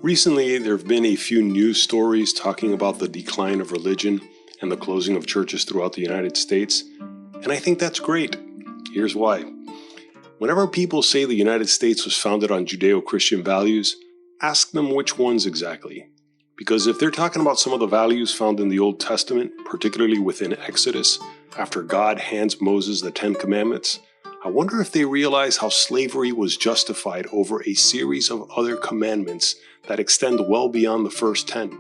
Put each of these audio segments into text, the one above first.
Recently, there have been a few news stories talking about the decline of religion and the closing of churches throughout the United States, and I think that's great. Here's why. Whenever people say the United States was founded on Judeo-Christian values, ask them which ones exactly. Because if they're talking about some of the values found in the Old Testament, particularly within Exodus, after God hands Moses the Ten Commandments, I wonder if they realize how slavery was justified over a series of other commandments that extend well beyond the first 10.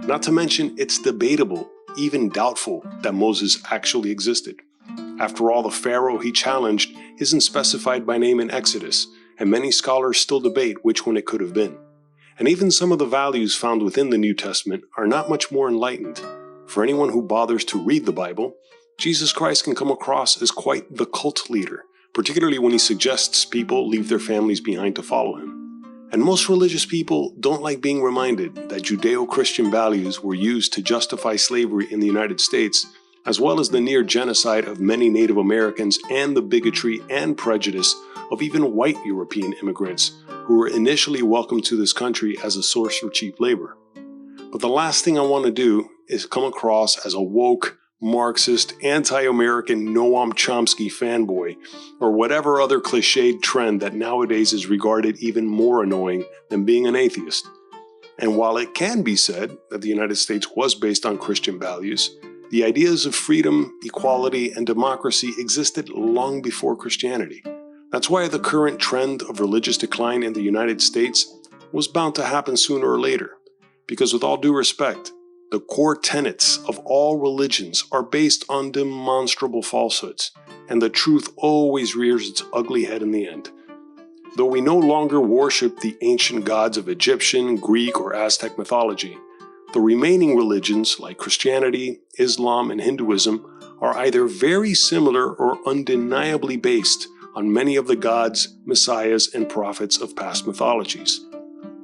Not to mention, it's debatable, even doubtful, that Moses actually existed. After all, the Pharaoh he challenged isn't specified by name in Exodus, and many scholars still debate which one it could have been. And even some of the values found within the New Testament are not much more enlightened. For anyone who bothers to read the Bible, Jesus Christ can come across as quite the cult leader, particularly when he suggests people leave their families behind to follow him. And most religious people don't like being reminded that Judeo-Christian values were used to justify slavery in the United States, as well as the near genocide of many Native Americans and the bigotry and prejudice of even white European immigrants who were initially welcomed to this country as a source for cheap labor. But the last thing I want to do is come across as a woke, Marxist, anti-American Noam Chomsky fanboy, or whatever other cliched trend that nowadays is regarded even more annoying than being an atheist. And while it can be said that the United States was based on Christian values, the ideas of freedom, equality, and democracy existed long before Christianity. That's why the current trend of religious decline in the United States was bound to happen sooner or later. Because with all due respect, the core tenets of all religions are based on demonstrable falsehoods, and the truth always rears its ugly head in the end. Though we no longer worship the ancient gods of Egyptian, Greek, or Aztec mythology, the remaining religions like Christianity, Islam, and Hinduism are either very similar or undeniably based on many of the gods, messiahs, and prophets of past mythologies.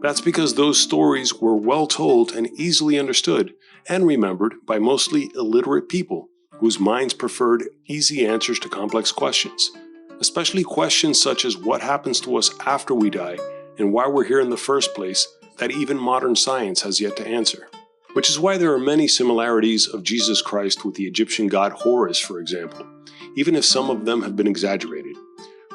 That's because those stories were well told and easily understood and remembered by mostly illiterate people whose minds preferred easy answers to complex questions, especially questions such as what happens to us after we die and why we're here in the first place that even modern science has yet to answer. Which is why there are many similarities of Jesus Christ with the Egyptian god Horus, for example, even if some of them have been exaggerated.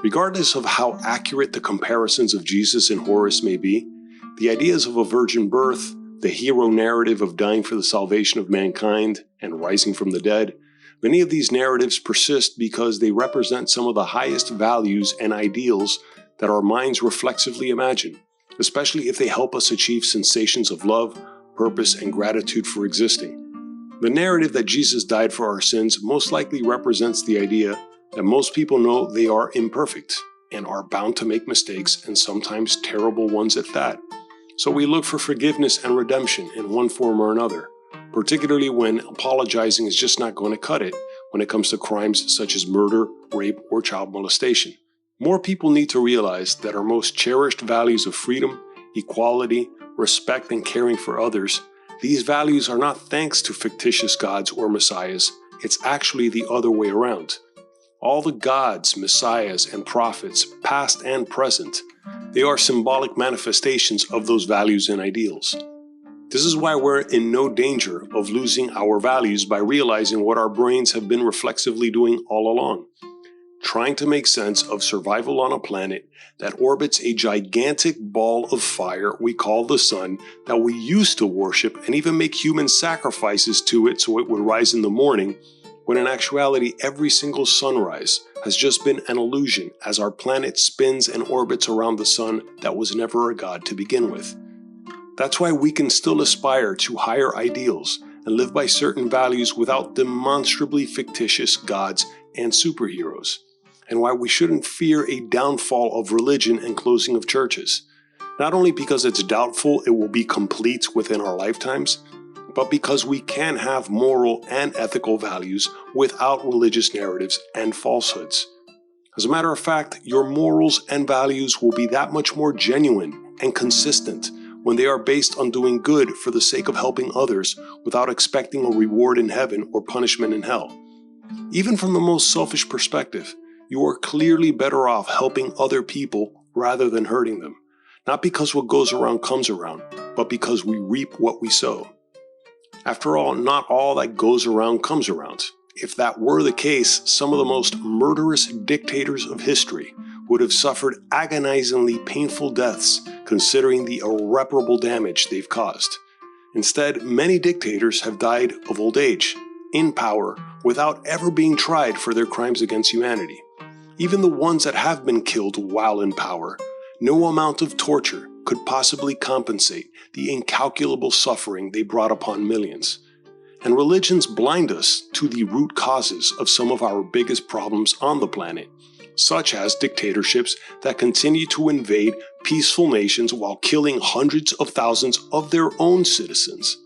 Regardless of how accurate the comparisons of Jesus and Horus may be, the ideas of a virgin birth, the hero narrative of dying for the salvation of mankind and rising from the dead, many of these narratives persist because they represent some of the highest values and ideals that our minds reflexively imagine, especially if they help us achieve sensations of love, purpose, and gratitude for existing. The narrative that Jesus died for our sins most likely represents the idea that most people know they are imperfect and are bound to make mistakes, and sometimes terrible ones at that. So we look for forgiveness and redemption in one form or another, particularly when apologizing is just not going to cut it when it comes to crimes such as murder, rape, or child molestation. More people need to realize that our most cherished values of freedom, equality, respect, and caring for others, these values are not thanks to fictitious gods or messiahs. It's actually the other way around. All the gods, messiahs, and prophets, past and present, they are symbolic manifestations of those values and ideals. This is why we're in no danger of losing our values by realizing what our brains have been reflexively doing all along. Trying to make sense of survival on a planet that orbits a gigantic ball of fire we call the sun that we used to worship and even make human sacrifices to it so it would rise in the morning, when in actuality every single sunrise has just been an illusion as our planet spins and orbits around the sun that was never a god to begin with. That's why we can still aspire to higher ideals and live by certain values without demonstrably fictitious gods and superheroes, and why we shouldn't fear a downfall of religion and closing of churches, not only because it's doubtful it will be complete within our lifetimes, but because we can have moral and ethical values without religious narratives and falsehoods. As a matter of fact, your morals and values will be that much more genuine and consistent when they are based on doing good for the sake of helping others without expecting a reward in heaven or punishment in hell. Even from the most selfish perspective, you are clearly better off helping other people rather than hurting them. Not because what goes around comes around, but because we reap what we sow. After all, not all that goes around comes around. If that were the case, some of the most murderous dictators of history would have suffered agonizingly painful deaths considering the irreparable damage they've caused. Instead, many dictators have died of old age, in power, without ever being tried for their crimes against humanity. Even the ones that have been killed while in power, no amount of torture could possibly compensate the incalculable suffering they brought upon millions. And religions blind us to the root causes of some of our biggest problems on the planet, such as dictatorships that continue to invade peaceful nations while killing hundreds of thousands of their own citizens.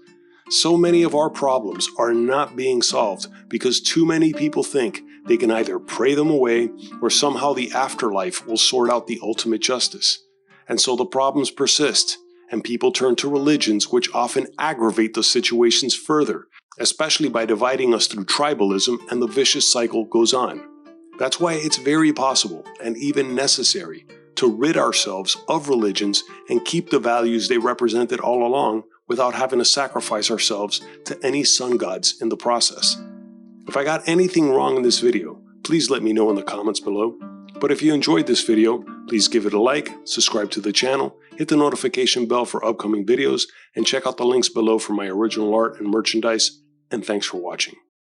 So many of our problems are not being solved because too many people think they can either pray them away or somehow the afterlife will sort out the ultimate justice. And so the problems persist, and people turn to religions which often aggravate the situations further, especially by dividing us through tribalism, and the vicious cycle goes on. That's why it's very possible, and even necessary, to rid ourselves of religions and keep the values they represented all along without having to sacrifice ourselves to any sun gods in the process. If I got anything wrong in this video, please let me know in the comments below. But if you enjoyed this video, please give it a like, subscribe to the channel, hit the notification bell for upcoming videos, and check out the links below for my original art and merchandise. And thanks for watching.